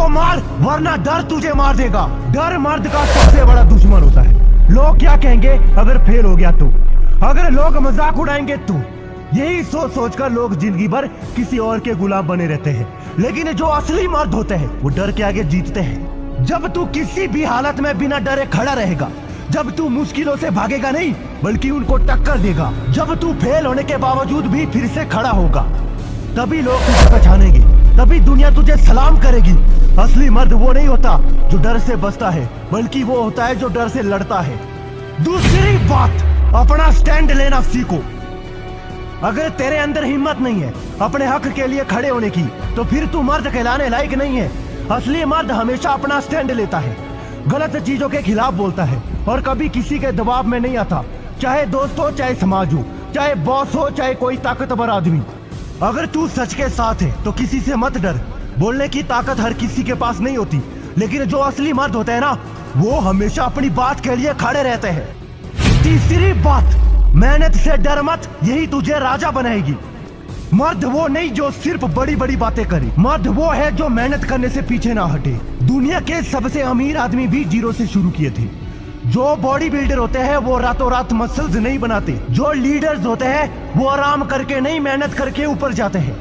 को मार, वरना डर तुझे मार देगा। डर मर्द का सबसे बड़ा दुश्मन होता है। लोग क्या कहेंगे अगर फेल हो गया तो, अगर लोग मजाक उड़ाएंगे तो, यही सोच सोचकर लोग जिंदगी भर किसी और के गुलाम बने रहते हैं। लेकिन जो असली मर्द होते हैं वो डर के आगे जीतते हैं। जब तू किसी भी हालत में बिना डरे खड़ा रहेगा, जब तू मुश्किलों से भागेगा नहीं बल्कि उनको टक्कर देगा, जब तू फेल होने के बावजूद भी फिर से खड़ा होगा, तभी लोग तुझे पहचानेंगे, तभी दुनिया तुझे सलाम करेगी। असली मर्द वो नहीं होता जो डर से बचता है, बल्कि वो होता है जो डर से लड़ता है। दूसरी बात, अपना स्टैंड लेना सीखो। अगर तेरे अंदर हिम्मत नहीं है अपने हक के लिए खड़े होने की, तो फिर तू मर्द कहलाने लायक नहीं है। असली मर्द हमेशा अपना स्टैंड लेता है, गलत चीजों के खिलाफ बोलता है और कभी किसी के दबाव में नहीं आता, चाहे दोस्त हो, चाहे समाज हो, चाहे बॉस हो, चाहे कोई ताकतवर आदमी। अगर तू सच के साथ है तो किसी से मत डर। बोलने की ताकत हर किसी के पास नहीं होती, लेकिन जो असली मर्द होते हैं ना, वो हमेशा अपनी बात के लिए खड़े रहते हैं। तीसरी बात, मेहनत से डर मत, यही तुझे राजा बनाएगी। मर्द वो नहीं जो सिर्फ बड़ी बड़ी बातें करे, मर्द वो है जो मेहनत करने से पीछे ना हटे। दुनिया के सबसे अमीर आदमी भी जीरो से शुरू किए थे। जो बॉडी बिल्डर होते हैं वो रातों रात मसल्स नहीं बनाते। जो लीडर्स होते हैं वो आराम करके नहीं, मेहनत करके ऊपर जाते हैं।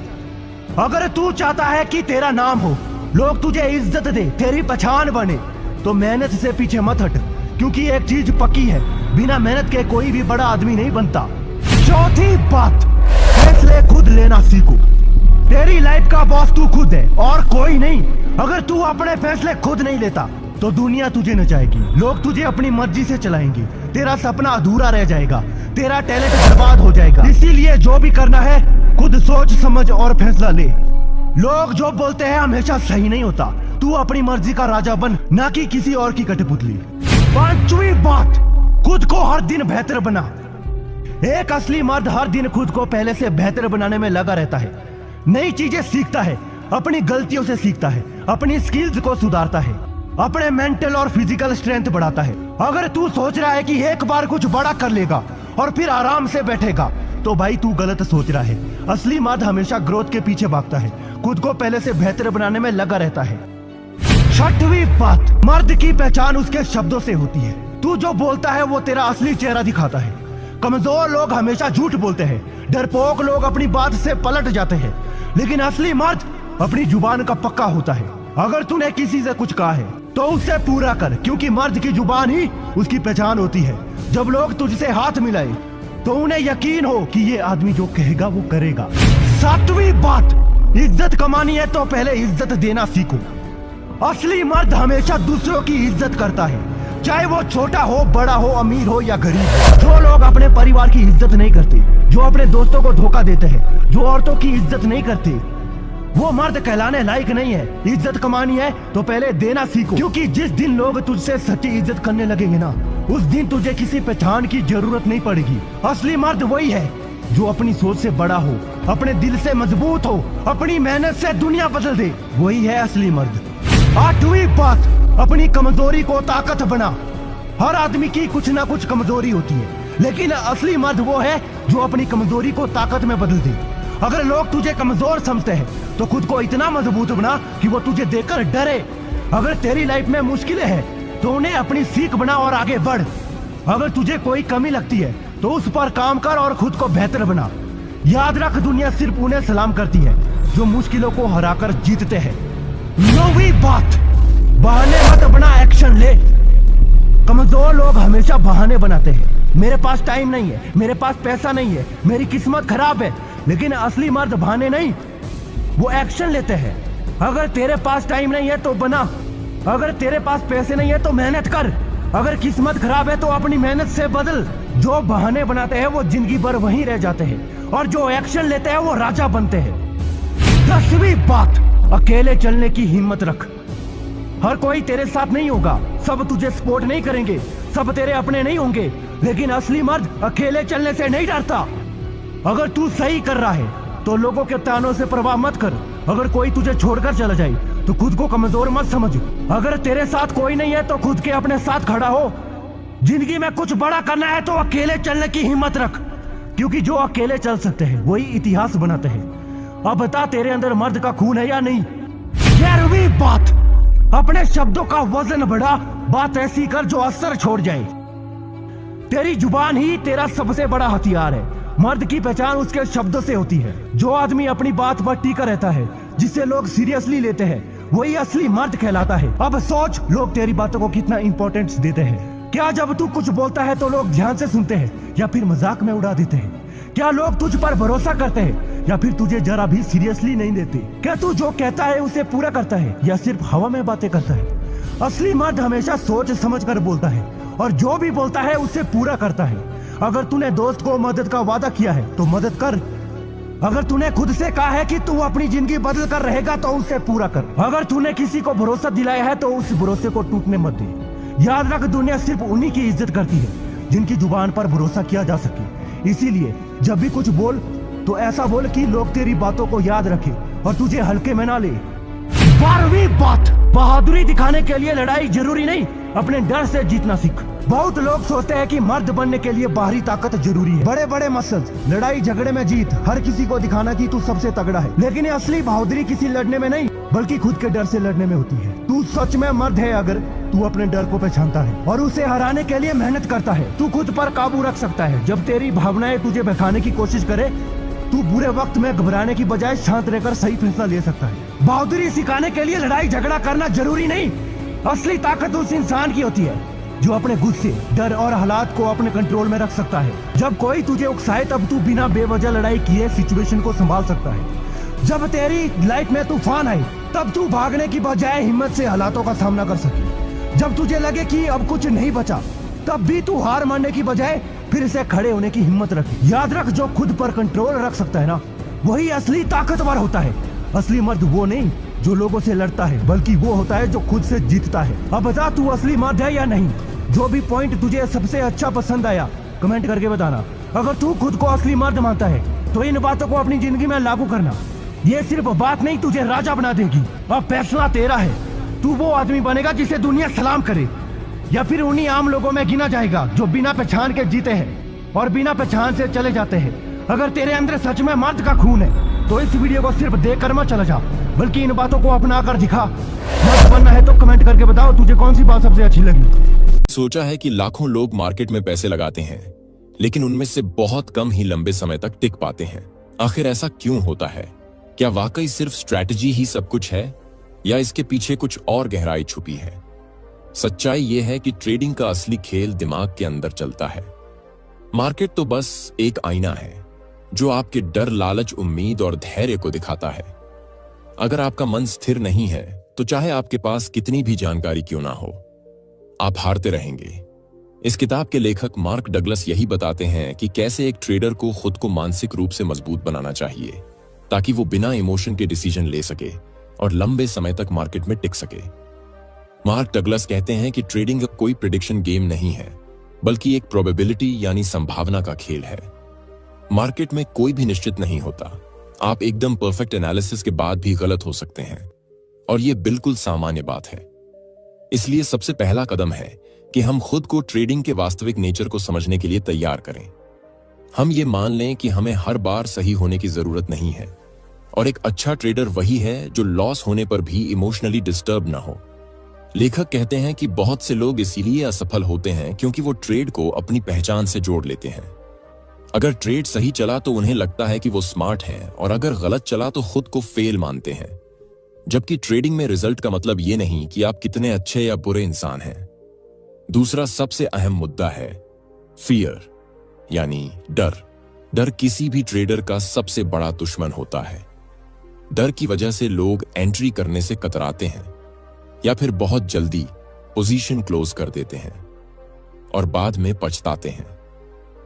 अगर तू चाहता है कि तेरा नाम हो, लोग तुझे इज्जत दे, तेरी पहचान बने, तो मेहनत से पीछे मत हट, क्योंकि एक चीज पक्की है, बिना मेहनत के कोई भी बड़ा आदमी नहीं बनता। चौथी बात, फैसले खुद लेना सीखो। तेरी लाइफ का बॉस तू खुद है और कोई नहीं। अगर तू अपने फैसले खुद नहीं लेता तो दुनिया तुझे नचाएगी, लोग तुझे अपनी मर्जी से चलाएंगे, तेरा सपना अधूरा रह जाएगा, तेरा टैलेंट बर्बाद हो जाएगा। इसीलिए जो भी करना है खुद सोच समझ और फैसला ले। लोग जो बोलते हैं हमेशा सही नहीं होता। तू अपनी मर्जी का राजा बन, ना कि किसी और की कठपुतली। पांचवी बात, खुद को हर दिन बेहतर बना। एक असली मर्द हर दिन खुद को पहले से बेहतर बनाने में लगा रहता है। नई चीजें सीखता है, अपनी गलतियों से सीखता है, अपनी स्किल्स को सुधारता है, अपने मेंटल और फिजिकल स्ट्रेंथ बढ़ाता है। अगर तू सोच रहा है कि एक बार कुछ बड़ा कर लेगा और फिर आराम से बैठेगा, तो भाई तू गलत सोच रहा है। असली मर्द हमेशा ग्रोथ के पीछे भागता है, खुद को पहले से बेहतर बनाने में लगा रहता है। छठवीं बात, मर्द की पहचान उसके शब्दों से होती है। तू जो बोलता है वो तेरा असली चेहरा दिखाता है। कमजोर लोग हमेशा झूठ बोलते हैं, डरपोक लोग अपनी बात से पलट जाते हैं, लेकिन असली मर्द अपनी जुबान का पक्का होता है। अगर तूने किसी से कुछ कहा है तो उससे पूरा कर, क्योंकि मर्द की जुबान ही उसकी पहचान होती है। जब लोग तुझसे हाथ मिलाए तो उन्हें यकीन हो कि ये आदमी जो कहेगा वो करेगा। सातवीं बात, इज्जत कमानी है तो पहले इज्जत देना सीखो। असली मर्द हमेशा दूसरों की इज्जत करता है, चाहे वो छोटा हो, बड़ा हो, अमीर हो या गरीब हो। जो लोग अपने परिवार की इज्जत नहीं करते, जो अपने दोस्तों को धोखा देते हैं, जो औरतों की इज्जत नहीं करते, वो मर्द कहलाने लायक नहीं है। इज्जत कमानी है तो पहले देना सीखो, क्योंकि जिस दिन लोग तुझसे सच्ची इज्जत करने लगेंगे ना, उस दिन तुझे किसी पहचान की जरूरत नहीं पड़ेगी। असली मर्द वही है जो अपनी सोच से बड़ा हो, अपने दिल से मजबूत हो, अपनी मेहनत से दुनिया बदल दे, वही है असली मर्द। आठवीं बात, अपनी कमजोरी को ताकत बना। हर आदमी की कुछ ना कुछ कमजोरी होती है, लेकिन असली मर्द वो है जो अपनी कमजोरी को ताकत में बदल दे। अगर लोग तुझे कमजोर समझते हैं तो खुद को इतना मजबूत बना कि वो तुझे देखकर डरे। अगर तेरी लाइफ में मुश्किलें हैं तो उन्हें अपनी सीख बना और आगे बढ़। अगर तुझे कोई कमी लगती है तो उस पर काम कर और खुद को बेहतर बना। याद रख, दुनिया सिर्फ उन्हें सलाम करती है जो मुश्किलों को हराकर जीतते हैं। नौवीं बात, बहाने मत बना, एक्शन ले। कमजोर लोग हमेशा बहाने बनाते हैं, मेरे पास टाइम नहीं है, मेरे पास पैसा नहीं है, मेरी किस्मत खराब है। लेकिन असली मर्द बहाने नहीं, वो एक्शन लेते हैं। अगर तेरे पास टाइम नहीं है तो बना, अगर तेरे पास पैसे नहीं है तो मेहनत कर, अगर किस्मत खराब है तो अपनी मेहनत से बदल। जो बहाने बनाते हैं वो जिंदगी भर वहीं रह जाते हैं, और जो एक्शन लेते हैं वो राजा बनते हैं। 10वीं बात, अकेले चलने की हिम्मत रख। हर कोई तेरे साथ नहीं होगा, सब तुझे सपोर्ट नहीं करेंगे, सब तेरे अपने नहीं होंगे, लेकिन असली मर्द अकेले चलने से नहीं डरता। अगर तू सही कर रहा है तो लोगों के तानों से परवाह मत कर। अगर कोई तुझे छोड़कर चला जाए तो खुद को कमजोर मत समझ। अगर तेरे साथ कोई नहीं है तो खुद के अपने साथ खड़ा हो। जिंदगी में कुछ बड़ा करना है तो अकेले चलने की हिम्मत रख, क्योंकि जो अकेले चल सकते हैं वही इतिहास बनाते हैं। अब बता, तेरे अंदर मर्द का खून है या नहीं? 11वीं बात, अपने शब्दों का वजन बढ़ा, बात ऐसी कर जो असर छोड़ जाए। तेरी जुबान ही तेरा सबसे बड़ा हथियार है। मर्द की पहचान उसके शब्दों से होती है। जो आदमी अपनी बात पर टिका रहता है, जिसे लोग सीरियसली लेते हैं, वही असली मर्द कहलाता है। अब सोच, लोग तेरी बातों को कितना इंपॉर्टेंस देते हैं। क्या जब तू कुछ बोलता है तो लोग ध्यान से सुनते हैं या फिर मजाक में उड़ा देते हैं? क्या लोग तुझ पर भरोसा करते हैं या फिर तुझे जरा भी सीरियसली नहीं लेते? क्या तू जो कहता है उसे पूरा करता है या सिर्फ हवा में बातें करता है? असली मर्द हमेशा सोच समझ कर बोलता है और जो भी बोलता है उसे पूरा करता है। अगर तूने दोस्त को मदद का वादा किया है तो मदद कर। अगर तूने खुद से कहा है कि तू अपनी जिंदगी बदल कर रहेगा तो उसे पूरा कर। अगर तूने किसी को भरोसा दिलाया है तो उस भरोसे को टूटने मत दे। याद रख, दुनिया सिर्फ उन्हीं की इज्जत करती है जिनकी जुबान पर भरोसा किया जा सके। इसीलिए जब भी कुछ बोल तो ऐसा बोल कि लोग तेरी बातों को याद रखें और तुझे हल्के में ना ले। 12वीं बात, बहादुरी दिखाने के लिए लड़ाई जरूरी नहीं, अपने डर से जीतना सीख। बहुत लोग सोचते हैं कि मर्द बनने के लिए बाहरी ताकत जरूरी है, बड़े बड़े मसल्स, लड़ाई झगड़े में जीत, हर किसी को दिखाना कि तू सबसे तगड़ा है। लेकिन ये असली बहादुरी किसी लड़ने में नहीं बल्कि खुद के डर से लड़ने में होती है। तू सच में मर्द है अगर तू अपने डर को पहचानता है और उसे हराने के लिए मेहनत करता है। तू खुद पर काबू रख सकता है। जब तेरी भावनाएं तुझे बहकाने की कोशिश करे, तू बुरे वक्त में घबराने की बजाय शांत रहकर सही फैसला ले सकता है। बहादुरी सिखाने के लिए लड़ाई झगड़ा करना जरूरी नहीं। असली ताकत उस इंसान की होती है जो अपने गुस्से, डर और हालात को अपने कंट्रोल में रख सकता है। जब कोई तुझे उकसाए तब तू बिना बेवजह लड़ाई किए सिचुएशन को संभाल सकता है। जब तेरी लाइफ में तूफान आए तब तू भागने की बजाय हिम्मत से हालातों का सामना कर सके। जब तुझे लगे कि अब कुछ नहीं बचा तब भी तू हार मानने की बजाय फिर से खड़े होने की हिम्मत रखे। याद रख, जो खुद पर कंट्रोल रख सकता है ना, वही असली ताकतवर होता है। असली मर्द वो नहीं जो लोगों से लड़ता है, बल्कि वो होता है जो खुद से जीतता है। अब बता, तू असली मर्द है या नहीं? जो भी पॉइंट तुझे सबसे अच्छा पसंद आया कमेंट करके बताना। अगर तू खुद को असली मर्द मानता है तो इन बातों को अपनी जिंदगी में लागू करना। ये सिर्फ बात नहीं तुझे राजा बना देगी। अब फैसला तेरा है। तू वो आदमी बनेगा जिसे दुनिया सलाम करे या फिर उन्हीं आम लोगों में गिना जाएगा जो बिना पहचान के जीते हैं और बिना पहचान से चले जाते हैं। अगर तेरे अंदर सच में मर्द का खून है तो इस वीडियो को सिर्फ देख कर मत चला जा, बल्कि इन बातों को अपना कर दिखा। मर्द बनना है तो कमेंट करके बताओ तुझे कौन सी बात सबसे अच्छी लगी। सोचा है कि लाखों लोग मार्केट में पैसे लगाते हैं, लेकिन उनमें से बहुत कम ही लंबे समय तक टिक पाते हैं। आखिर ऐसा क्यों होता है? क्या वाकई सिर्फ स्ट्रैटेजी ही सब कुछ है या इसके पीछे कुछ और गहराई छुपी है? सच्चाई यह है कि ट्रेडिंग का असली खेल दिमाग के अंदर चलता है। मार्केट तो बस एक आईना है जो आपके डर, लालच, उम्मीद और धैर्य को दिखाता है। अगर आपका मन स्थिर नहीं है तो चाहे आपके पास कितनी भी जानकारी क्यों ना हो, आप हारते रहेंगे। इस किताब के लेखक मार्क डगलस यही बताते हैं कि कैसे एक ट्रेडर को खुद को मानसिक रूप से मजबूत बनाना चाहिए ताकि वो बिना इमोशन के डिसीजन ले सके और लंबे समय तक मार्केट में टिक सके। मार्क डगलस कहते हैं कि ट्रेडिंग कोई प्रेडिक्शन गेम नहीं है, बल्कि एक प्रोबेबिलिटी यानी संभावना का खेल है। मार्केट में कोई भी निश्चित नहीं होता। आप एकदम परफेक्ट एनालिसिस के बाद भी गलत हो सकते हैं और यह बिल्कुल सामान्य बात है। इसलिए सबसे पहला कदम है कि हम खुद को ट्रेडिंग के वास्तविक नेचर को समझने के लिए तैयार करें। हम ये मान लें कि हमें हर बार सही होने की जरूरत नहीं है और एक अच्छा ट्रेडर वही है जो लॉस होने पर भी इमोशनली डिस्टर्ब ना हो। लेखक कहते हैं कि बहुत से लोग इसीलिए असफल होते हैं क्योंकि वो ट्रेड को अपनी पहचान से जोड़ लेते हैं। अगर ट्रेड सही चला तो उन्हें लगता है कि वो स्मार्ट हैं और अगर गलत चला तो खुद को फेल मानते हैं। जबकि ट्रेडिंग में रिजल्ट का मतलब ये नहीं कि आप कितने अच्छे या बुरे इंसान हैं। दूसरा सबसे अहम मुद्दा है फियर यानी डर। डर किसी भी ट्रेडर का सबसे बड़ा दुश्मन होता है। डर की वजह से लोग एंट्री करने से कतराते हैं या फिर बहुत जल्दी पोजीशन क्लोज कर देते हैं और बाद में पछताते हैं।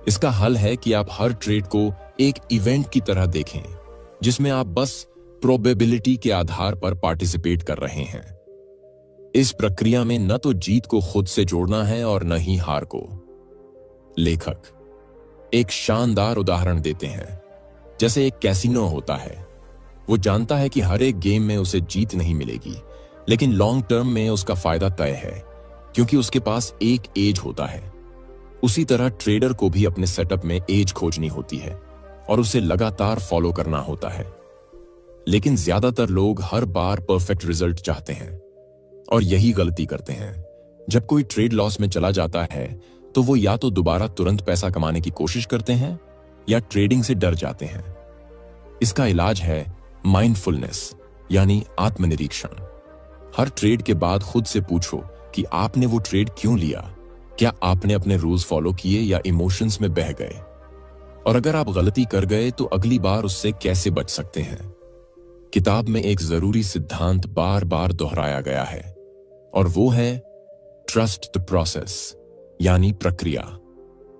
इसका हल है कि आप हर ट्रेड को एक इवेंट की तरह देखें जिसमें आप बस प्रोबेबिलिटी के आधार पर पार्टिसिपेट कर रहे हैं। इस प्रक्रिया में न तो जीत को खुद से जोड़ना है और न ही हार को। लेखक एक शानदार उदाहरण देते हैं। जैसे एक कैसीनो होता है, वो जानता है कि हर एक गेम में उसे जीत नहीं मिलेगी, लेकिन लॉन्ग टर्म में उसका फायदा तय है क्योंकि उसके पास एक एज होता है। उसी तरह ट्रेडर को भी अपने सेटअप में एज खोजनी होती है और उसे लगातार फॉलो करना होता है। लेकिन ज्यादातर लोग हर बार परफेक्ट रिजल्ट चाहते हैं। और यही गलती करते हैं। जब कोई ट्रेड लॉस में चला जाता है तो वो या तो दोबारा तुरंत पैसा कमाने की कोशिश करते हैं या ट्रेडिंग से डर जाते हैं। इसका इलाज है माइंडफुलनेस यानी आत्मनिरीक्षण। हर ट्रेड के बाद खुद से पूछो कि आपने वो ट्रेड क्यों लिया। क्या आपने अपने रूल्स फॉलो किए या इमोशंस में बह गए? और अगर आप गलती कर गए तो अगली बार उससे कैसे बच सकते हैं? किताब में एक जरूरी सिद्धांत बार बार दोहराया गया है और वो है ट्रस्ट द प्रोसेस यानी प्रक्रिया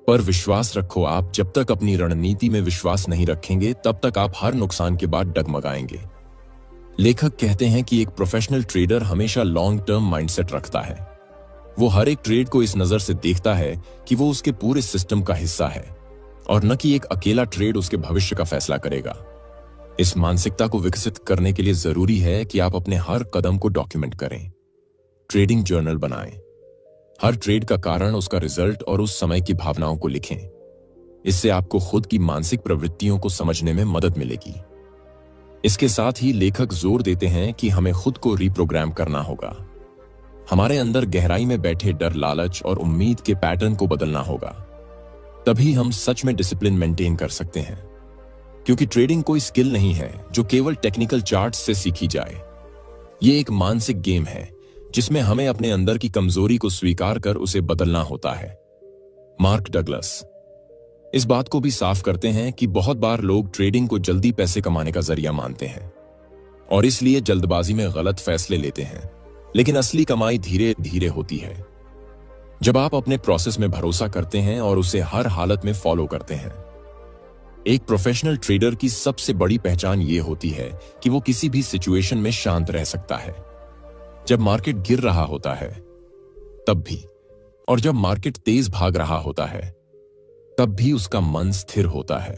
पर विश्वास रखो। आप जब तक अपनी रणनीति में विश्वास नहीं रखेंगे तब तक आप हर नुकसान के बाद डगमगाएंगे। लेखक कहते हैं कि एक प्रोफेशनल ट्रेडर हमेशा लॉन्ग टर्म माइंडसेट रखता है। वो हर एक ट्रेड को इस नजर से देखता है कि वो उसके पूरे सिस्टम का हिस्सा है और न कि एक अकेला ट्रेड उसके भविष्य का फैसला करेगा। इस मानसिकता को विकसित करने के लिए जरूरी है कि आप अपने हर कदम को डॉक्यूमेंट करें, ट्रेडिंग जर्नल बनाएं, हर ट्रेड का कारण, उसका रिजल्ट और उस समय की भावनाओं को लिखें। इससे आपको खुद की मानसिक प्रवृत्तियों को समझने में मदद मिलेगी। इसके साथ ही लेखक जोर देते हैं कि हमें खुद को रिप्रोग्राम करना होगा। हमारे अंदर गहराई में बैठे डर, लालच और उम्मीद के पैटर्न को बदलना होगा। तभी हम सच में डिसिप्लिन मेंटेन कर सकते हैं, क्योंकि ट्रेडिंग कोई स्किल नहीं है जो केवल टेक्निकल चार्ट्स से सीखी जाए। ये एक मानसिक गेम है जिसमें हमें अपने अंदर की कमजोरी को स्वीकार कर उसे बदलना होता है। मार्क डगलस इस बात को भी साफ करते हैं कि बहुत बार लोग ट्रेडिंग को जल्दी पैसे कमाने का जरिया मानते हैं और इसलिए जल्दबाजी में गलत फैसले लेते हैं, लेकिन असली कमाई धीरे धीरे होती है जब आप अपने प्रोसेस में भरोसा करते हैं और उसे हर हालत में फॉलो करते हैं। एक प्रोफेशनल ट्रेडर की सबसे बड़ी पहचान यह होती है कि वो किसी भी सिचुएशन में शांत रह सकता है। जब मार्केट गिर रहा होता है तब भी, और जब मार्केट तेज भाग रहा होता है तब भी उसका मन स्थिर होता है,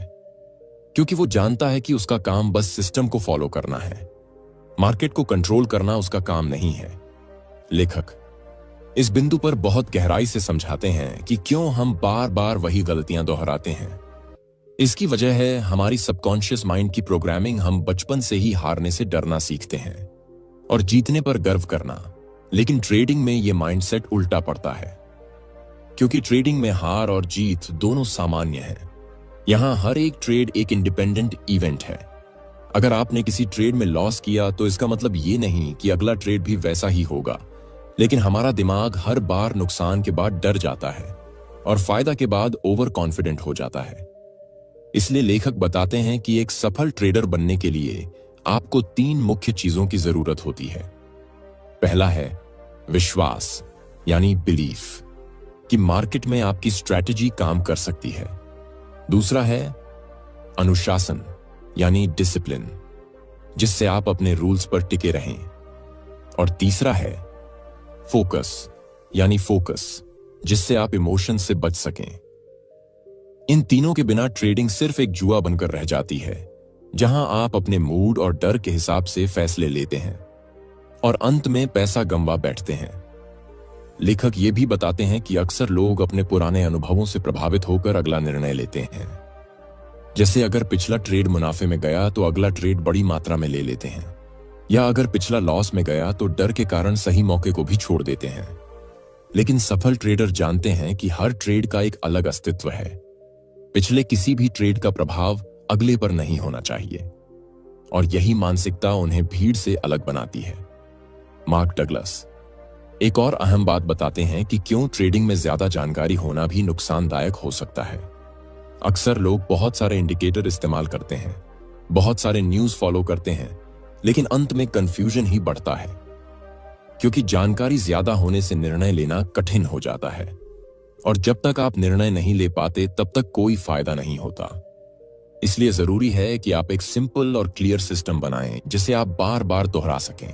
क्योंकि वो जानता है कि उसका काम बस सिस्टम को फॉलो करना है। मार्केट को कंट्रोल करना उसका काम नहीं है। लेखक इस बिंदु पर बहुत गहराई से समझाते हैं कि क्यों हम बार बार वही गलतियां दोहराते हैं। इसकी वजह है हमारी सबकॉन्शियस माइंड की प्रोग्रामिंग। हम बचपन से ही हारने से डरना सीखते हैं और जीतने पर गर्व करना, लेकिन ट्रेडिंग में यह माइंडसेट उल्टा पड़ता है, क्योंकि ट्रेडिंग में हार और जीत दोनों सामान्य हैं। यहां हर एक ट्रेड एक इंडिपेंडेंट इवेंट है। अगर आपने किसी ट्रेड में लॉस किया तो इसका मतलब ये नहीं कि अगला ट्रेड भी वैसा ही होगा, लेकिन हमारा दिमाग हर बार नुकसान के बाद डर जाता है और फायदा के बाद ओवर कॉन्फिडेंट हो जाता है। इसलिए लेखक बताते हैं कि एक सफल ट्रेडर बनने के लिए आपको 3 मुख्य चीजों की जरूरत होती है। पहला है विश्वास यानी बिलीफ कि मार्केट में आपकी स्ट्रैटेजी काम कर सकती है। दूसरा है अनुशासन यानी डिसिप्लिन, जिससे आप अपने रूल्स पर टिके रहें। और तीसरा है फोकस यानी फोकस, जिससे आप इमोशन से बच सकें। इन तीनों के बिना ट्रेडिंग सिर्फ एक जुआ बनकर रह जाती है, जहां आप अपने मूड और डर के हिसाब से फैसले लेते हैं और अंत में पैसा गंवा बैठते हैं। लेखक ये भी बताते हैं कि अक्सर लोग अपने पुराने अनुभवों से प्रभावित होकर अगला निर्णय लेते हैं। जैसे अगर पिछला ट्रेड मुनाफे में गया तो अगला ट्रेड बड़ी मात्रा में ले लेते हैं, या अगर पिछला लॉस में गया तो डर के कारण सही मौके को भी छोड़ देते हैं। लेकिन सफल ट्रेडर जानते हैं कि हर ट्रेड का एक अलग अस्तित्व है। पिछले किसी भी ट्रेड का प्रभाव अगले पर नहीं होना चाहिए, और यही मानसिकता उन्हें भीड़ से अलग बनाती है। मार्क डगलस एक और अहम बात बताते हैं कि क्यों ट्रेडिंग में ज्यादा जानकारी होना भी नुकसानदायक हो सकता है। अक्सर लोग बहुत सारे इंडिकेटर इस्तेमाल करते हैं, बहुत सारे न्यूज़ फॉलो करते हैं, लेकिन अंत में कंफ्यूजन ही बढ़ता है, क्योंकि जानकारी ज्यादा होने से निर्णय लेना कठिन हो जाता है, और जब तक आप निर्णय नहीं ले पाते तब तक कोई फायदा नहीं होता। इसलिए जरूरी है कि आप एक सिंपल और क्लियर सिस्टम बनाएं जिसे आप बार बार दोहरा सकें।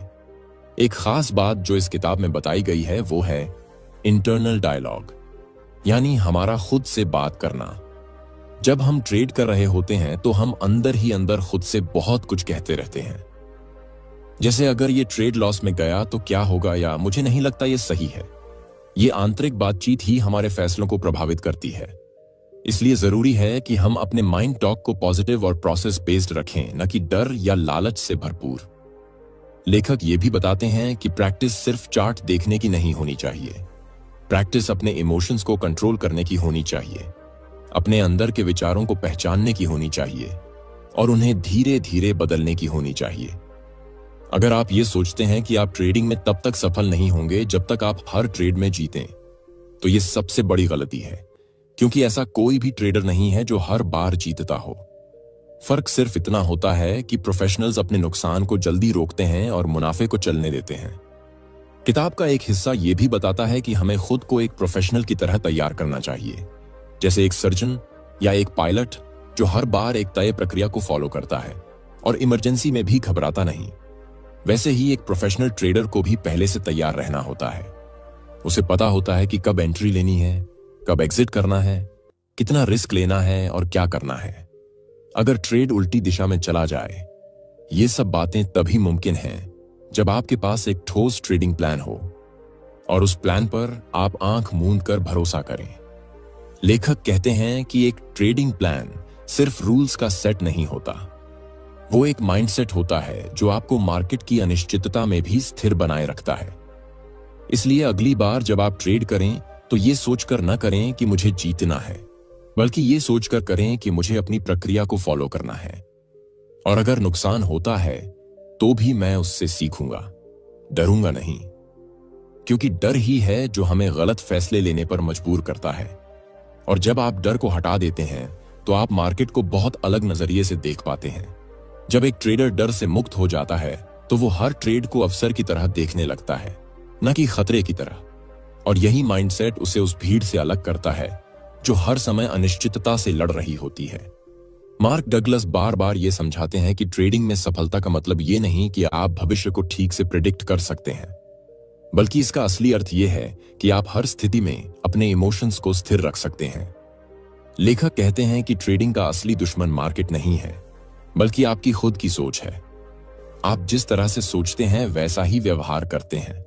एक खास बात जो इस किताब में बताई गई है वो है इंटरनल डायलॉग, यानी हमारा खुद से बात करना। जब हम ट्रेड कर रहे होते हैं तो हम अंदर ही अंदर खुद से बहुत कुछ कहते रहते हैं, जैसे अगर ये ट्रेड लॉस में गया तो क्या होगा, या मुझे नहीं लगता ये सही है। ये आंतरिक बातचीत ही हमारे फैसलों को प्रभावित करती है। इसलिए जरूरी है कि हम अपने माइंड टॉक को पॉजिटिव और प्रोसेस बेस्ड रखें, न कि डर या लालच से भरपूर। लेखक ये भी बताते हैं कि प्रैक्टिस सिर्फ चार्ट देखने की नहीं होनी चाहिए। प्रैक्टिस अपने इमोशंस को कंट्रोल करने की होनी चाहिए, अपने अंदर के विचारों को पहचानने की होनी चाहिए और उन्हें धीरे धीरे बदलने की होनी चाहिए। अगर आप ये सोचते हैं कि आप ट्रेडिंग में तब तक सफल नहीं होंगे जब तक आप हर ट्रेड में जीतें, तो ये सबसे बड़ी गलती है, क्योंकि ऐसा कोई भी ट्रेडर नहीं है जो हर बार जीतता हो। फर्क सिर्फ इतना होता है कि प्रोफेशनल्स अपने नुकसान को जल्दी रोकते हैं और मुनाफे को चलने देते हैं। किताब का एक हिस्सा यह भी बताता है कि हमें खुद को एक प्रोफेशनल की तरह तैयार करना चाहिए, जैसे एक सर्जन या एक पायलट जो हर बार एक तय प्रक्रिया को फॉलो करता है और इमरजेंसी में भी घबराता नहीं। वैसे ही एक प्रोफेशनल ट्रेडर को भी पहले से तैयार रहना होता है। उसे पता होता है कि कब एंट्री लेनी है, कब एग्जिट करना है, कितना रिस्क लेना है और क्या करना है अगर ट्रेड उल्टी दिशा में चला जाए। ये सब बातें तभी मुमकिन हैं जब आपके पास एक ठोस ट्रेडिंग प्लान हो और उस प्लान पर आप आंख मूंद कर भरोसा करें। लेखक कहते हैं कि एक ट्रेडिंग प्लान सिर्फ रूल्स का सेट नहीं होता, वो एक माइंडसेट होता है जो आपको मार्केट की अनिश्चितता में भी स्थिर बनाए रखता है। इसलिए अगली बार जब आप ट्रेड करें तो ये सोचकर न करें कि मुझे जीतना है, बल्कि ये सोचकर करें कि मुझे अपनी प्रक्रिया को फॉलो करना है और अगर नुकसान होता है तो भी मैं उससे सीखूंगा, डरूंगा नहीं, क्योंकि डर ही है जो हमें गलत फैसले लेने पर मजबूर करता है। और जब आप डर को हटा देते हैं तो आप मार्केट को बहुत अलग नजरिए से देख पाते हैं। जब एक ट्रेडर डर से मुक्त हो जाता है तो वो हर ट्रेड को अवसर की तरह देखने लगता है, न कि खतरे की तरह। और यही माइंडसेट उसे उस भीड़ से अलग करता है जो हर समय अनिश्चितता से लड़ रही होती है। मार्क डगलस बार बार ये समझाते हैं कि ट्रेडिंग में सफलता का मतलब ये नहीं कि आप भविष्य को ठीक से प्रिडिक्ट कर सकते हैं, बल्कि इसका असली अर्थ ये है कि आप हर स्थिति में अपने इमोशंस को स्थिर रख सकते हैं। लेखक कहते हैं कि ट्रेडिंग का असली दुश्मन मार्केट नहीं है, बल्कि आपकी खुद की सोच है। आप जिस तरह से सोचते हैं वैसा ही व्यवहार करते हैं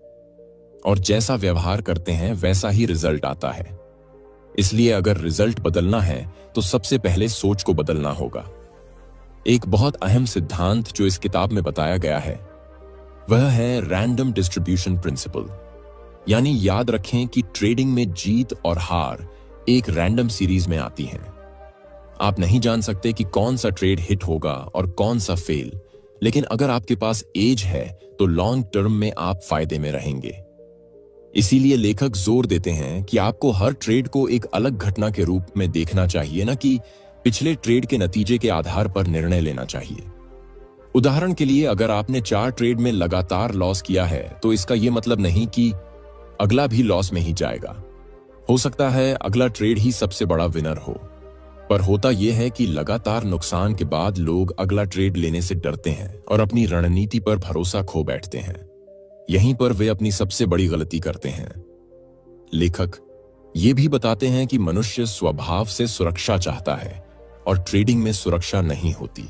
और जैसा व्यवहार करते हैं वैसा ही रिजल्ट आता है। इसलिए अगर रिजल्ट बदलना है तो सबसे पहले सोच को बदलना होगा। एक बहुत अहम सिद्धांत जो इस किताब में बताया गया है वह है रैंडम डिस्ट्रीब्यूशन प्रिंसिपल। यानी याद रखें कि ट्रेडिंग में जीत और हार एक रैंडम सीरीज में आती हैं। आप नहीं जान सकते कि कौन सा ट्रेड हिट होगा और कौन सा फेल, लेकिन अगर आपके पास एज है तो लॉन्ग टर्म में आप फायदे में रहेंगे। इसीलिए लेखक जोर देते हैं कि आपको हर ट्रेड को एक अलग घटना के रूप में देखना चाहिए, न कि पिछले ट्रेड के नतीजे के आधार पर निर्णय लेना चाहिए। उदाहरण के लिए अगर आपने 4 ट्रेड में लगातार लॉस किया है तो इसका यह मतलब नहीं कि अगला भी लॉस में ही जाएगा। हो सकता है अगला ट्रेड ही सबसे बड़ा विनर हो, पर होता यह है कि लगातार नुकसान के बाद लोग अगला ट्रेड लेने से डरते हैं और अपनी रणनीति पर भरोसा खो बैठते हैं। यहीं पर वे अपनी सबसे बड़ी गलती करते हैं। लेखक ये भी बताते हैं कि मनुष्य स्वभाव से सुरक्षा चाहता है और ट्रेडिंग में सुरक्षा नहीं होती।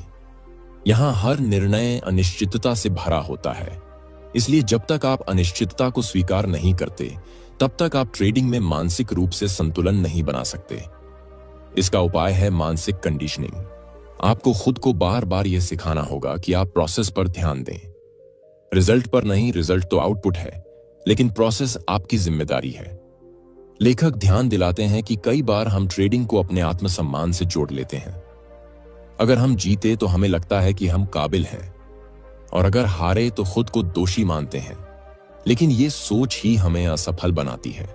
यहां हर निर्णय अनिश्चितता से भरा होता है। इसलिए जब तक आप अनिश्चितता को स्वीकार नहीं करते तब तक आप ट्रेडिंग में मानसिक रूप से संतुलन नहीं बना सकते। इसका उपाय है मानसिक कंडीशनिंग। आपको खुद को बार बार यह सिखाना होगा कि आप प्रोसेस पर ध्यान दें, रिजल्ट पर नहीं। रिजल्ट तो आउटपुट है, लेकिन प्रोसेस आपकी जिम्मेदारी है। लेखक ध्यान दिलाते हैं कि कई बार हम ट्रेडिंग को अपने आत्मसम्मान से जोड़ लेते हैं। अगर हम जीते तो हमें लगता है कि हम काबिल हैं, और अगर हारे तो खुद को दोषी मानते हैं। लेकिन यह सोच ही हमें असफल बनाती है।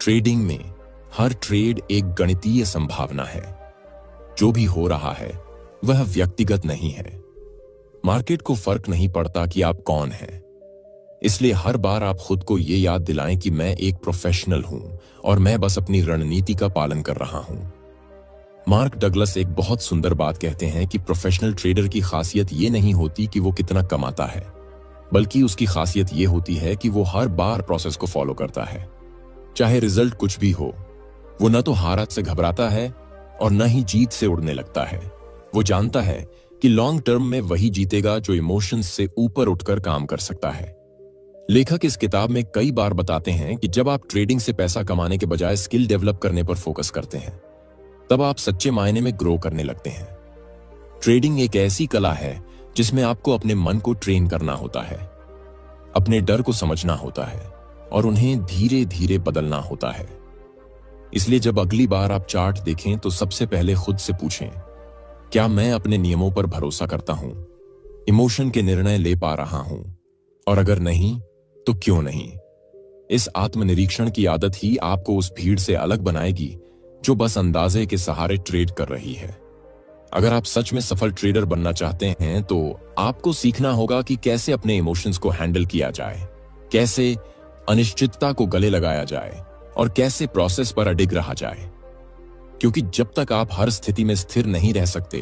ट्रेडिंग में हर ट्रेड एक गणितीय संभावना है। जो भी हो रहा है वह व्यक्तिगत नहीं है। मार्केट को फर्क नहीं पड़ता कि आप कौन हैं। इसलिए हर बार आप खुद को यह याद दिलाएं कि मैं एक प्रोफेशनल हूं और मैं बस अपनी रणनीति का पालन कर रहा हूं। मार्क डगलस एक बहुत सुंदर बात कहते हैं कि प्रोफेशनल ट्रेडर की खासियत यह नहीं होती कि वो कितना कमाता है, बल्कि उसकी खासियत यह होती है कि वो हर बार प्रोसेस को फॉलो करता है। चाहे रिजल्ट कुछ भी हो, वो न तो हार से घबराता है और न ही जीत से उड़ने लगता है। वो जानता है कि लॉन्ग टर्म में वही जीतेगा जो इमोशंस से ऊपर उठकर काम कर सकता है। लेखक इस किताब में कई बार बताते हैं कि जब आप ट्रेडिंग से पैसा कमाने के बजाय स्किल डेवलप करने पर फोकस करते हैं, तब आप सच्चे मायने में ग्रो करने लगते हैं। ट्रेडिंग एक ऐसी कला है जिसमें आपको अपने मन को ट्रेन करना होता है, अपने डर को समझना होता है और उन्हें धीरे धीरे बदलना होता है। इसलिए जब अगली बार आप चार्ट देखें तो सबसे पहले खुद से पूछें, क्या मैं अपने नियमों पर भरोसा करता हूं, इमोशन के निर्णय ले पा रहा हूं, और अगर नहीं तो क्यों नहीं। इस आत्मनिरीक्षण की आदत ही आपको उस भीड़ से अलग बनाएगी जो बस अंदाजे के सहारे ट्रेड कर रही है। अगर आप सच में सफल ट्रेडर बनना चाहते हैं तो आपको सीखना होगा कि कैसे अपने इमोशंस को हैंडल किया जाए, कैसे अनिश्चितता को गले लगाया जाए और कैसे प्रोसेस पर अडिग रहा जाए। क्योंकि जब तक आप हर स्थिति में स्थिर नहीं रह सकते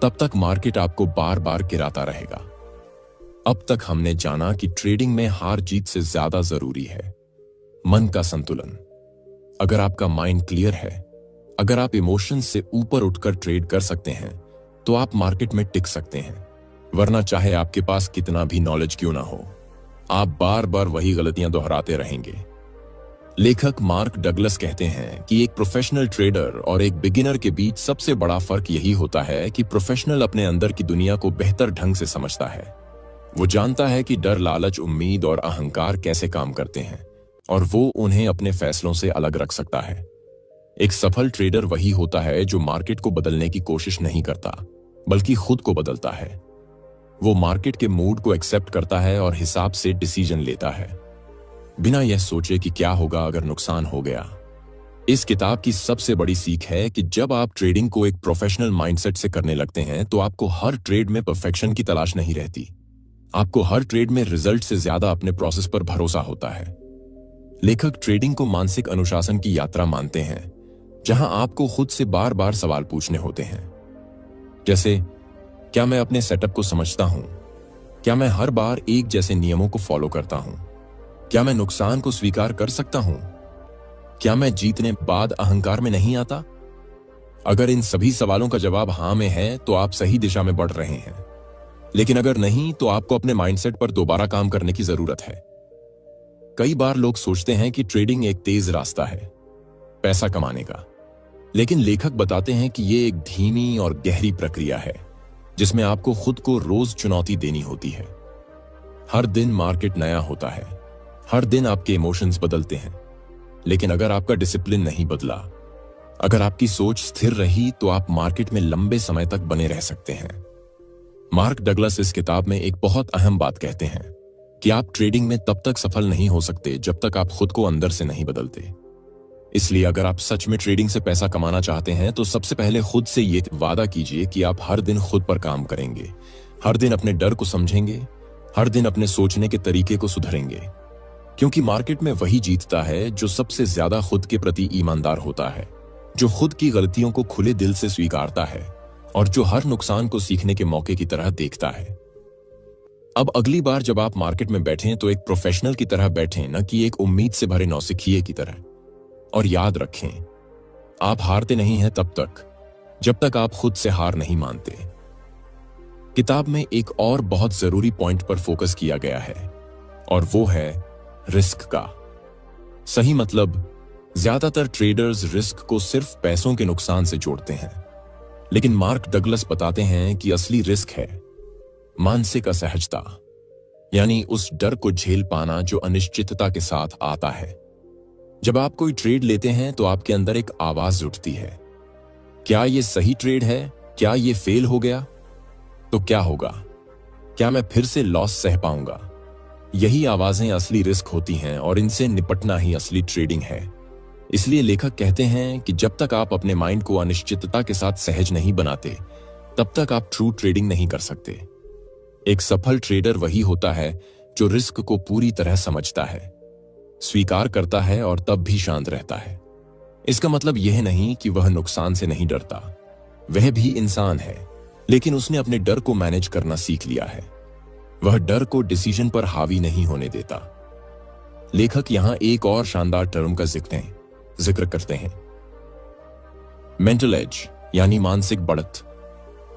तब तक मार्केट आपको बार बार गिराता रहेगा। अब तक हमने जाना कि ट्रेडिंग में हार जीत से ज्यादा जरूरी है मन का संतुलन। अगर आपका माइंड क्लियर है, अगर आप इमोशंस से ऊपर उठकर ट्रेड कर सकते हैं तो आप मार्केट में टिक सकते हैं। वरना चाहे आपके पास कितना भी नॉलेज क्यों ना हो, आप बार बार वही गलतियां दोहराते रहेंगे। लेखक मार्क डगलस कहते हैं कि एक प्रोफेशनल ट्रेडर और एक बिगिनर के बीच सबसे बड़ा फर्क यही होता है कि प्रोफेशनल अपने अंदर की दुनिया को बेहतर ढंग से समझता है। वो जानता है कि डर, लालच, उम्मीद और अहंकार कैसे काम करते हैं और वो उन्हें अपने फैसलों से अलग रख सकता है। एक सफल ट्रेडर वही होता है जो मार्केट को बदलने की कोशिश नहीं करता बल्कि खुद को बदलता है। वो मार्केट के मूड को एक्सेप्ट करता है और हिसाब से डिसीजन लेता है, बिना यह सोचे कि क्या होगा अगर नुकसान हो गया। इस किताब की सबसे बड़ी सीख है कि जब आप ट्रेडिंग को एक प्रोफेशनल माइंडसेट से करने लगते हैं तो आपको हर ट्रेड में परफेक्शन की तलाश नहीं रहती। आपको हर ट्रेड में रिजल्ट से ज्यादा अपने प्रोसेस पर भरोसा होता है। लेखक ट्रेडिंग को मानसिक अनुशासन की यात्रा मानते हैं जहां आपको खुद से बार बार सवाल पूछने होते हैं, जैसे क्या मैं अपने सेटअप को समझता हूं, क्या मैं हर बार एक जैसे नियमों को फॉलो करता हूं, क्या मैं नुकसान को स्वीकार कर सकता हूं, क्या मैं जीतने बाद अहंकार में नहीं आता। अगर इन सभी सवालों का जवाब हां में है तो आप सही दिशा में बढ़ रहे हैं, लेकिन अगर नहीं तो आपको अपने माइंडसेट पर दोबारा काम करने की जरूरत है। कई बार लोग सोचते हैं कि ट्रेडिंग एक तेज रास्ता है पैसा कमाने का, लेकिन लेखक बताते हैं कि यह एक धीमी और गहरी प्रक्रिया है जिसमें आपको खुद को रोज चुनौती देनी होती है। हर दिन मार्केट नया होता है, हर दिन आपके इमोशंस बदलते हैं, लेकिन अगर आपका डिसिप्लिन नहीं बदला, अगर आपकी सोच स्थिर रही तो आप मार्केट में लंबे समय तक बने रह सकते हैं। मार्क डगलस इस किताब में एक बहुत अहम बात कहते हैं कि आप ट्रेडिंग में तब तक सफल नहीं हो सकते जब तक आप खुद को अंदर से नहीं बदलते। इसलिए अगर आप सच में ट्रेडिंग से पैसा कमाना चाहते हैं तो सबसे पहले खुद से ये वादा कीजिए कि आप हर दिन खुद पर काम करेंगे, हर दिन अपने डर को समझेंगे, हर दिन अपने सोचने के तरीके को सुधरेंगे। क्योंकि मार्केट में वही जीतता है जो सबसे ज्यादा खुद के प्रति ईमानदार होता है, जो खुद की गलतियों को खुले दिल से स्वीकारता है और जो हर नुकसान को सीखने के मौके की तरह देखता है। अब अगली बार जब आप मार्केट में बैठें तो एक प्रोफेशनल की तरह बैठें, न कि एक उम्मीद से भरे नौसिखिए की तरह। और याद रखें, आप हारते नहीं हैं तब तक जब तक आप खुद से हार नहीं मानते। किताब में एक और बहुत जरूरी पॉइंट पर फोकस किया गया है और वो है रिस्क का सही मतलब। ज्यादातर ट्रेडर्स रिस्क को सिर्फ पैसों के नुकसान से जोड़ते हैं, लेकिन मार्क डगलस बताते हैं कि असली रिस्क है मानसिक असहजता, यानी उस डर को झेल पाना जो अनिश्चितता के साथ आता है। जब आप कोई ट्रेड लेते हैं तो आपके अंदर एक आवाज उठती है, क्या ये सही ट्रेड है, क्या ये फेल हो गया तो क्या होगा, क्या मैं फिर से लॉस सह पाऊंगा। यही आवाजें असली रिस्क होती हैं और इनसे निपटना ही असली ट्रेडिंग है। इसलिए लेखक कहते हैं कि जब तक आप अपने माइंड को अनिश्चितता के साथ सहज नहीं बनाते तब तक आप ट्रू ट्रेडिंग नहीं कर सकते। एक सफल ट्रेडर वही होता है जो रिस्क को पूरी तरह समझता है, स्वीकार करता है और तब भी शांत रहता है। इसका मतलब यह नहीं कि वह नुकसान से नहीं डरता, वह भी इंसान है, लेकिन उसने अपने डर को मैनेज करना सीख लिया है। वह डर को डिसीजन पर हावी नहीं होने देता। लेखक यहां एक और शानदार टर्म का जिक्र करते हैं, मेंटल एज, यानी मानसिक बढ़त।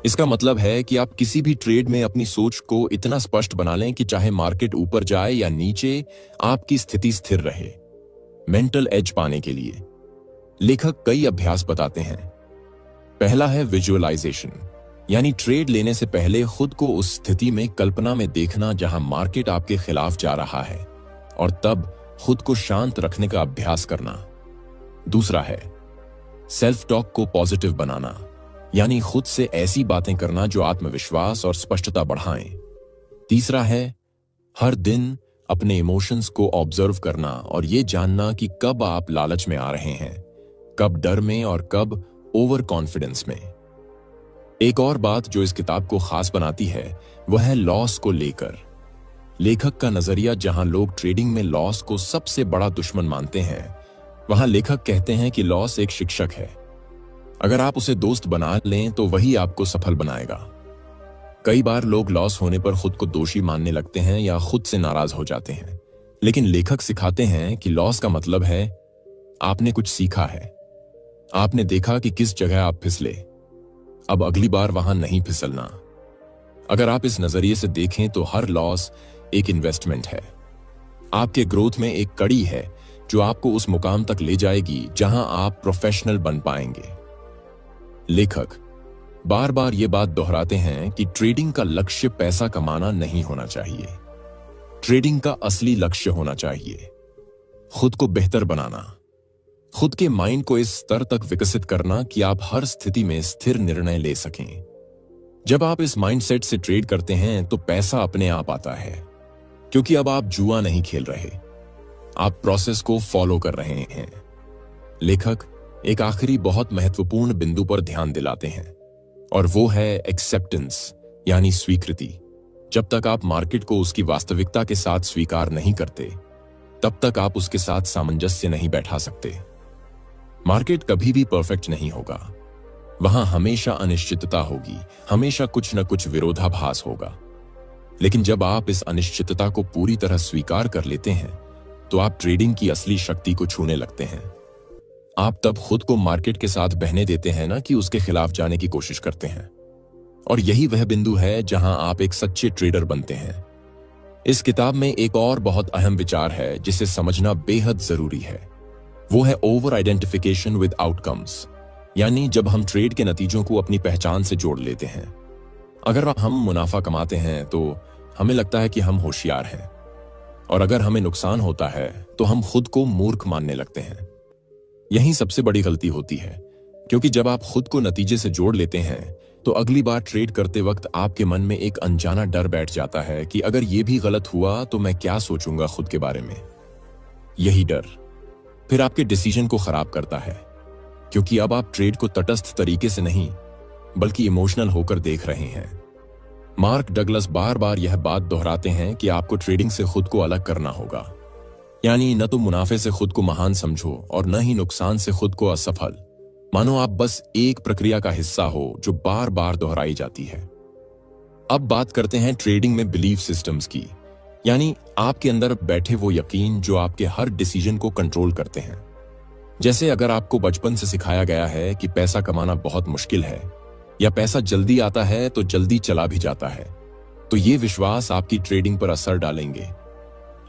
इसका मतलब है कि आप किसी भी ट्रेड में अपनी सोच को इतना स्पष्ट बना लें कि चाहे मार्केट ऊपर जाए या नीचे, आपकी स्थिति स्थिर रहे। मेंटल एज पाने के लिए लेखक कई अभ्यास बताते हैं। पहला है विजुअलाइजेशन, यानी ट्रेड लेने से पहले खुद को उस स्थिति में कल्पना में देखना जहां मार्केट आपके खिलाफ जा रहा है, और तब खुद को शांत रखने का अभ्यास करना। दूसरा है सेल्फ टॉक को पॉजिटिव बनाना, यानी खुद से ऐसी बातें करना जो आत्मविश्वास और स्पष्टता बढ़ाएं। तीसरा है हर दिन अपने इमोशंस को ऑब्जर्व करना और यह जानना कि कब आप लालच में आ रहे हैं, कब डर में और कब ओवर कॉन्फिडेंस में। एक और बात जो इस किताब को खास बनाती है वह है लॉस को लेकर। लेखक का नजरिया जहां लोग ट्रेडिंग में लॉस को सबसे बड़ा दुश्मन मानते हैं, वहां लेखक कहते हैं कि लॉस एक शिक्षक है। अगर आप उसे दोस्त बना लें तो वही आपको सफल बनाएगा। कई बार लोग लॉस होने पर खुद को दोषी मानने लगते हैं या खुद से नाराज हो जाते हैं, लेकिन लेखक सिखाते हैं कि लॉस का मतलब है आपने कुछ सीखा है, आपने देखा कि किस जगह आप फिसले, अब अगली बार वहां नहीं फिसलना। अगर आप इस नजरिए से देखें तो हर लॉस एक इन्वेस्टमेंट है, आपके ग्रोथ में एक कड़ी है जो आपको उस मुकाम तक ले जाएगी जहां आप प्रोफेशनल बन पाएंगे। लेखक बार बार ये बात दोहराते हैं कि ट्रेडिंग का लक्ष्य पैसा कमाना नहीं होना चाहिए। ट्रेडिंग का असली लक्ष्य होना चाहिए खुद को बेहतर बनाना, खुद के माइंड को इस स्तर तक विकसित करना कि आप हर स्थिति में स्थिर निर्णय ले सकें। जब आप इस माइंडसेट से ट्रेड करते हैं तो पैसा अपने आप आता है, क्योंकि अब आप जुआ नहीं खेल रहे, आप प्रोसेस को फॉलो कर रहे हैं। लेखक एक आखिरी बहुत महत्वपूर्ण बिंदु पर ध्यान दिलाते हैं, और वो है एक्सेप्टेंस, यानी स्वीकृति। जब तक आप मार्केट को उसकी वास्तविकता के साथ स्वीकार नहीं करते, तब तक आप उसके साथ सामंजस्य नहीं बैठा सकते। मार्केट कभी भी परफेक्ट नहीं होगा, वहां हमेशा अनिश्चितता होगी, हमेशा कुछ न कुछ विरोधाभास होगा। लेकिन जब आप इस अनिश्चितता को पूरी तरह स्वीकार कर लेते हैं तो आप ट्रेडिंग की असली शक्ति को छूने लगते हैं। आप तब खुद को मार्केट के साथ बहने देते हैं ना कि उसके खिलाफ जाने की कोशिश करते हैं, और यही वह बिंदु है जहां आप एक सच्चे ट्रेडर बनते हैं। इस किताब में एक और बहुत अहम विचार है जिसे समझना बेहद जरूरी है, वो है ओवर आइडेंटिफिकेशन विद आउटकम्स, यानी जब हम ट्रेड के नतीजों को अपनी पहचान से जोड़ लेते हैं। अगर हम मुनाफा कमाते हैं तो हमें लगता है कि हम होशियार हैं, और अगर हमें नुकसान होता है तो हम खुद को मूर्ख मानने लगते हैं। यही सबसे बड़ी गलती होती है, क्योंकि जब आप खुद को नतीजे से जोड़ लेते हैं तो अगली बार ट्रेड करते वक्त आपके मन में एक अनजाना डर बैठ जाता है कि अगर यह भी गलत हुआ तो मैं क्या सोचूंगा खुद के बारे में। यही डर फिर आपके डिसीजन को खराब करता है, क्योंकि अब आप ट्रेड को तटस्थ तरीके से नहीं बल्कि इमोशनल होकर देख रहे हैं। मार्क डगलस बार बार यह बात दोहराते हैं कि आपको ट्रेडिंग से खुद को अलग करना होगा, यानी न तो मुनाफे से खुद को महान समझो और न ही नुकसान से खुद को असफल मानो। आप बस एक प्रक्रिया का हिस्सा हो जो बार बार दोहराई जाती है। अब बात करते हैं ट्रेडिंग में बिलीफ सिस्टम्स की, यानी आपके अंदर बैठे वो यकीन जो आपके हर डिसीजन को कंट्रोल करते हैं। जैसे अगर आपको बचपन से सिखाया गया है कि पैसा कमाना बहुत मुश्किल है, या पैसा जल्दी आता है तो जल्दी चला भी जाता है, तो ये विश्वास आपकी ट्रेडिंग पर असर डालेंगे।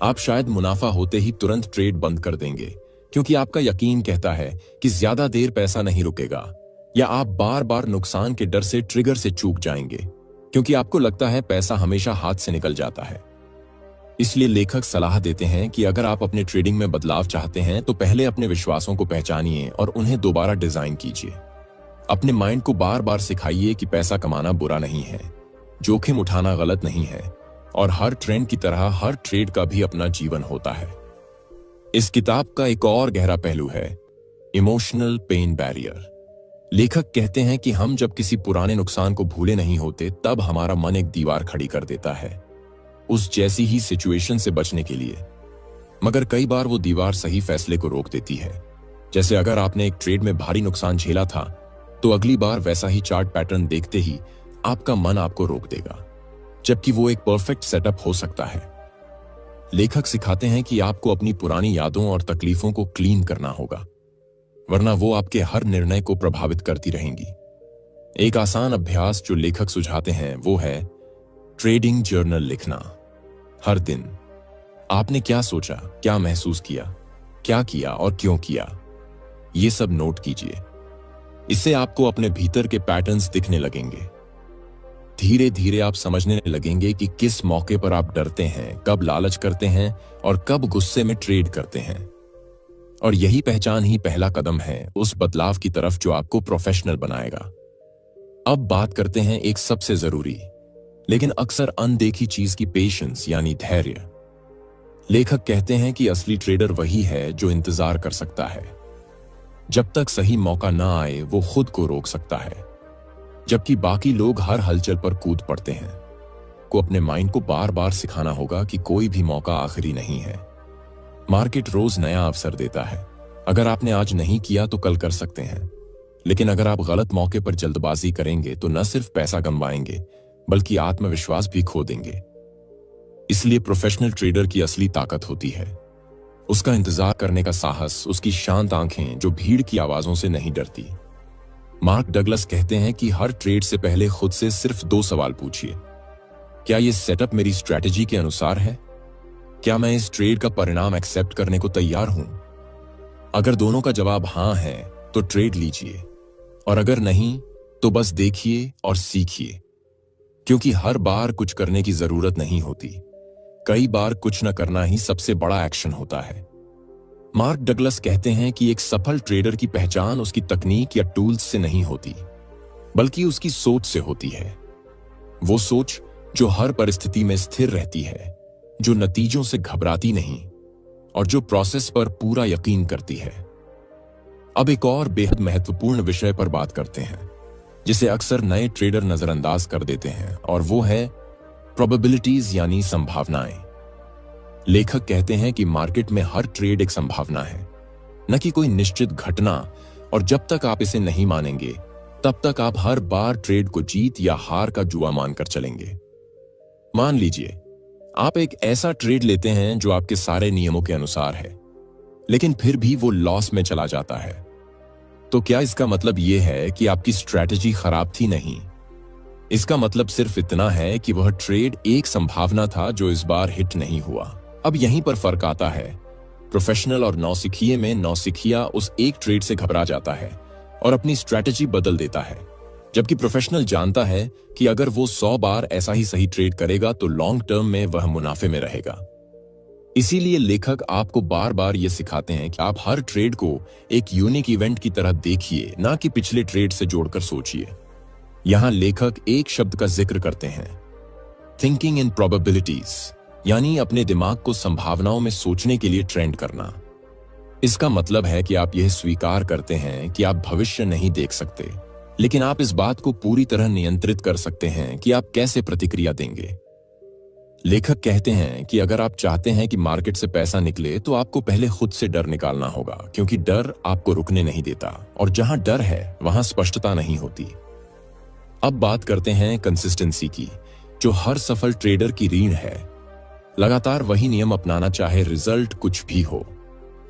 आप शायद मुनाफा होते ही तुरंत ट्रेड बंद कर देंगे, क्योंकि आपका यकीन कहता है कि ज्यादा देर पैसा नहीं रुकेगा, या आप बार बार नुकसान के डर से ट्रिगर से चूक जाएंगे, क्योंकि आपको लगता है पैसा हमेशा हाथ से निकल जाता है। इसलिए लेखक सलाह देते हैं कि अगर आप अपने ट्रेडिंग में बदलाव चाहते हैं तो पहले अपने विश्वासों को पहचानिए और उन्हें दोबारा डिजाइन कीजिए। अपने माइंड को बार बार सिखाइए कि पैसा कमाना बुरा नहीं है, जोखिम उठाना गलत नहीं है, और हर ट्रेंड की तरह हर ट्रेड का भी अपना जीवन होता है। इस किताब का एक और गहरा पहलू है इमोशनल पेन बैरियर। लेखक कहते हैं कि हम जब किसी पुराने नुकसान को भूले नहीं होते तब हमारा मन एक दीवार खड़ी कर देता है उस जैसी ही सिचुएशन से बचने के लिए, मगर कई बार वो दीवार सही फैसले को रोक देती है। जैसे अगर आपने एक ट्रेड में भारी नुकसान झेला था तो अगली बार वैसा ही चार्ट पैटर्न देखते ही आपका मन आपको रोक देगा, जबकि वो एक परफेक्ट सेटअप हो सकता है। लेखक सिखाते हैं कि आपको अपनी पुरानी यादों और तकलीफों को क्लीन करना होगा, वरना वो आपके हर निर्णय को प्रभावित करती रहेंगी। एक आसान अभ्यास जो लेखक सुझाते हैं वो है ट्रेडिंग जर्नल लिखना। हर दिन आपने क्या सोचा, क्या महसूस किया, क्या किया और क्यों किया, ये सब नोट कीजिए। इससे आपको अपने भीतर के पैटर्न्स दिखने लगेंगे धीरे धीरे आप समझने लगेंगे कि किस मौके पर आप डरते हैं, कब लालच करते हैं और कब गुस्से में ट्रेड करते हैं। और यही पहचान ही पहला कदम है उस बदलाव की तरफ जो आपको प्रोफेशनल बनाएगा। अब बात करते हैं एक सबसे जरूरी लेकिन अक्सर अनदेखी चीज की, पेशेंस यानी धैर्य। लेखक कहते हैं कि असली ट्रेडर वही है जो इंतजार कर सकता है। जब तक सही मौका ना आए वो खुद को रोक सकता है, जबकि बाकी लोग हर हलचल पर कूद पड़ते हैं। को अपने माइंड को बार बार सिखाना होगा कि कोई भी मौका आखिरी नहीं है। मार्केट रोज नया अवसर देता है। अगर आपने आज नहीं किया तो कल कर सकते हैं, लेकिन अगर आप गलत मौके पर जल्दबाजी करेंगे तो न सिर्फ पैसा गंवाएंगे बल्कि आत्मविश्वास भी खो देंगे। इसलिए प्रोफेशनल ट्रेडर की असली ताकत होती है उसका इंतजार करने का साहस, उसकी शांत आंखें जो भीड़ की आवाजों से नहीं डरती। मार्क डगलस कहते हैं कि हर ट्रेड से पहले खुद से सिर्फ 2 सवाल पूछिए। क्या यह सेटअप मेरी स्ट्रैटेजी के अनुसार है? क्या मैं इस ट्रेड का परिणाम एक्सेप्ट करने को तैयार हूं? अगर दोनों का जवाब हां है तो ट्रेड लीजिए, और अगर नहीं तो बस देखिए और सीखिए। क्योंकि हर बार कुछ करने की जरूरत नहीं होती, कई बार कुछ न करना ही सबसे बड़ा एक्शन होता है। मार्क डगलस कहते हैं कि एक सफल ट्रेडर की पहचान उसकी तकनीक या टूल्स से नहीं होती, बल्कि उसकी सोच से होती है। वो सोच जो हर परिस्थिति में स्थिर रहती है, जो नतीजों से घबराती नहीं और जो प्रोसेस पर पूरा यकीन करती है। अब एक और बेहद महत्वपूर्ण विषय पर बात करते हैं जिसे अक्सर नए ट्रेडर नजरअंदाज कर देते हैं, और वो है प्रोबेबिलिटीज यानी संभावनाएं। लेखक कहते हैं कि मार्केट में हर ट्रेड एक संभावना है, न कि कोई निश्चित घटना, और जब तक आप इसे नहीं मानेंगे तब तक आप हर बार ट्रेड को जीत या हार का जुआ मानकर चलेंगे। मान लीजिए आप एक ऐसा ट्रेड लेते हैं जो आपके सारे नियमों के अनुसार है, लेकिन फिर भी वो लॉस में चला जाता है। तो क्या इसका मतलब यह है कि आपकी स्ट्रैटेजी खराब थी? नहीं, इसका मतलब सिर्फ इतना है कि वह ट्रेड एक संभावना था जो इस बार हिट नहीं हुआ। अब यहीं पर फर्क आता है। प्रोफेशनल और नौसिखिए में नौसिखिया उस एक ट्रेड से घबरा जाता है और अपनी स्ट्रैटेजी बदल देता है, जबकि प्रोफेशनल जानता है कि अगर वो 100 बार ऐसा ही सही ट्रेड करेगा तो लॉन्ग टर्म में वह मुनाफे में रहेगा। इसीलिए लेखक आपको बार बार ये सिखाते हैं कि आप हर ट्रेड को एक यूनिक इवेंट की तरह देखिए, ना कि पिछले ट्रेड से जोड़कर सोचिए। यहां लेखक एक शब्द का जिक्र करते हैं, थिंकिंग इन प्रोबेबिलिटीज, यानी अपने दिमाग को संभावनाओं में सोचने के लिए ट्रेंड करना। इसका मतलब है कि आप यह स्वीकार करते हैं कि आप भविष्य नहीं देख सकते, लेकिन आप इस बात को पूरी तरह नियंत्रित कर सकते हैं कि आप कैसे प्रतिक्रिया देंगे। लेखक कहते हैं कि अगर आप चाहते हैं कि मार्केट से पैसा निकले तो आपको पहले खुद से डर निकालना होगा, क्योंकि डर आपको रुकने नहीं देता, और जहां डर है वहां स्पष्टता नहीं होती। अब बात करते हैं कंसिस्टेंसी की, जो हर सफल ट्रेडर की रीढ़ है। लगातार वही नियम अपनाना, चाहे रिजल्ट कुछ भी हो।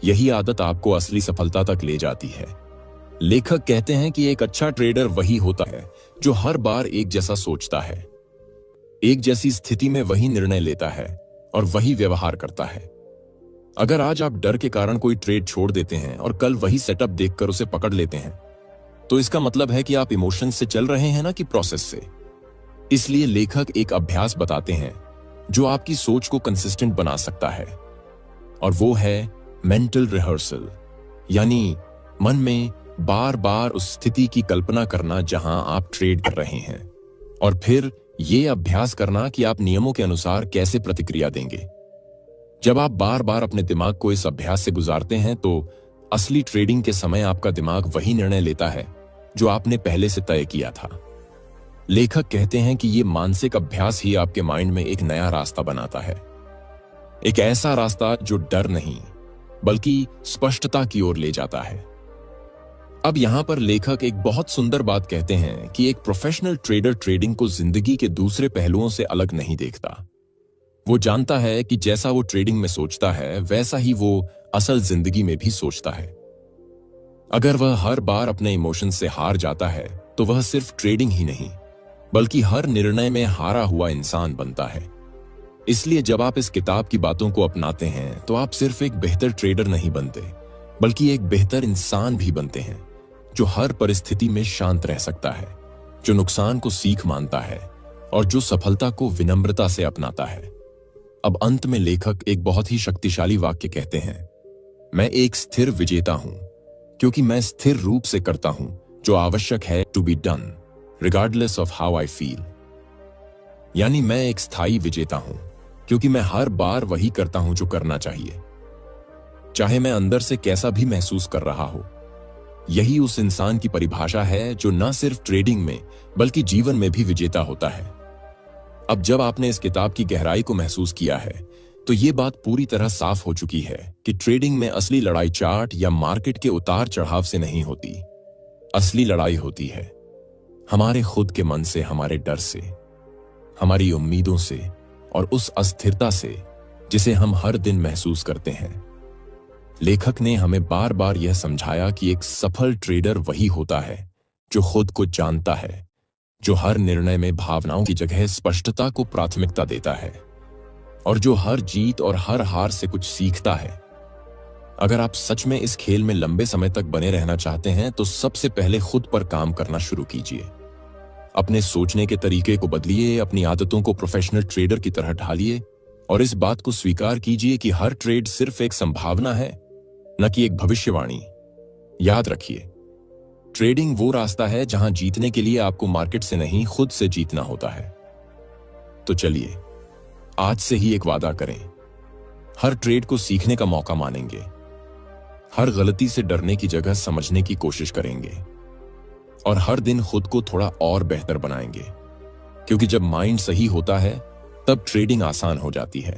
यही आदत आपको असली सफलता तक ले जाती है। लेखक कहते हैं कि एक अच्छा ट्रेडर वही होता है जो हर बार एक जैसा सोचता है, एक जैसी स्थिति में वही निर्णय लेता है और वही व्यवहार करता है। अगर आज आप डर के कारण कोई ट्रेड छोड़ देते हैं और कल वही सेटअप देखकर उसे पकड़ लेते हैं, तो इसका मतलब है कि आप इमोशन से चल रहे हैं, ना कि प्रोसेस से। इसलिए लेखक एक अभ्यास बताते हैं जो आपकी सोच को कंसिस्टेंट बना सकता है, और वो है मेंटल रिहर्सल, यानी मन में बार बार उस स्थिति की कल्पना करना जहां आप ट्रेड कर रहे हैं, और फिर यह अभ्यास करना कि आप नियमों के अनुसार कैसे प्रतिक्रिया देंगे। जब आप बार बार अपने दिमाग को इस अभ्यास से गुजारते हैं तो असली ट्रेडिंग के समय आपका दिमाग वही निर्णय लेता है जो आपने पहले से तय किया था। लेखक कहते हैं कि यह मानसिक अभ्यास ही आपके माइंड में एक नया रास्ता बनाता है, एक ऐसा रास्ता जो डर नहीं बल्कि स्पष्टता की ओर ले जाता है। अब यहां पर लेखक एक बहुत सुंदर बात कहते हैं कि एक प्रोफेशनल ट्रेडर ट्रेडिंग को जिंदगी के दूसरे पहलुओं से अलग नहीं देखता। वो जानता है कि जैसा वो ट्रेडिंग में सोचता है वैसा ही वो असल जिंदगी में भी सोचता है। अगर वह हर बार अपने इमोशन से हार जाता है तो वह सिर्फ ट्रेडिंग ही नहीं बल्कि हर निर्णय में हारा हुआ इंसान बनता है। इसलिए जब आप इस किताब की बातों को अपनाते हैं तो आप सिर्फ एक बेहतर ट्रेडर नहीं बनते बल्कि एक बेहतर इंसान भी बनते हैं, जो हर परिस्थिति में शांत रह सकता है, जो नुकसान को सीख मानता है और जो सफलता को विनम्रता से अपनाता है। अब अंत में लेखक एक बहुत ही शक्तिशाली वाक्य कहते हैं, मैं एक स्थिर विजेता हूं क्योंकि मैं स्थिर रूप से करता हूं जो आवश्यक है to be done regardless of how I feel. यानी मैं एक स्थायी विजेता हूं क्योंकि मैं हर बार वही करता हूं जो करना चाहिए, चाहे मैं अंदर से कैसा भी महसूस कर रहा हो। यही उस इंसान की परिभाषा है जो न सिर्फ ट्रेडिंग में बल्कि जीवन में भी विजेता होता है। अब जब आपने इस किताब की गहराई को महसूस किया है तो ये बात पूरी तरह साफ हो चुकी है कि ट्रेडिंग में असली लड़ाई चार्ट या मार्केट के उतार चढ़ाव से नहीं होती। असली लड़ाई होती है हमारे खुद के मन से, हमारे डर से, हमारी उम्मीदों से और उस अस्थिरता से जिसे हम हर दिन महसूस करते हैं। लेखक ने हमें बार बार यह समझाया कि एक सफल ट्रेडर वही होता है जो खुद को जानता है, जो हर निर्णय में भावनाओं की जगह स्पष्टता को प्राथमिकता देता है और जो हर जीत और हर हार से कुछ सीखता है। अगर आप सच में इस खेल में लंबे समय तक बने रहना चाहते हैं तो सबसे पहले खुद पर काम करना शुरू कीजिए। अपने सोचने के तरीके को बदलिए, अपनी आदतों को प्रोफेशनल ट्रेडर की तरह ढालिए और इस बात को स्वीकार कीजिए कि हर ट्रेड सिर्फ एक संभावना है, न कि एक भविष्यवाणी। याद रखिए, ट्रेडिंग वो रास्ता है जहां जीतने के लिए आपको मार्केट से नहीं खुद से जीतना होता है। तो चलिए आज से ही एक वादा करें, हर ट्रेड को सीखने का मौका मानेंगे, हर गलती से डरने की जगह समझने की कोशिश करेंगे और हर दिन खुद को थोड़ा और बेहतर बनाएंगे, क्योंकि जब माइंड सही होता है तब ट्रेडिंग आसान हो जाती है।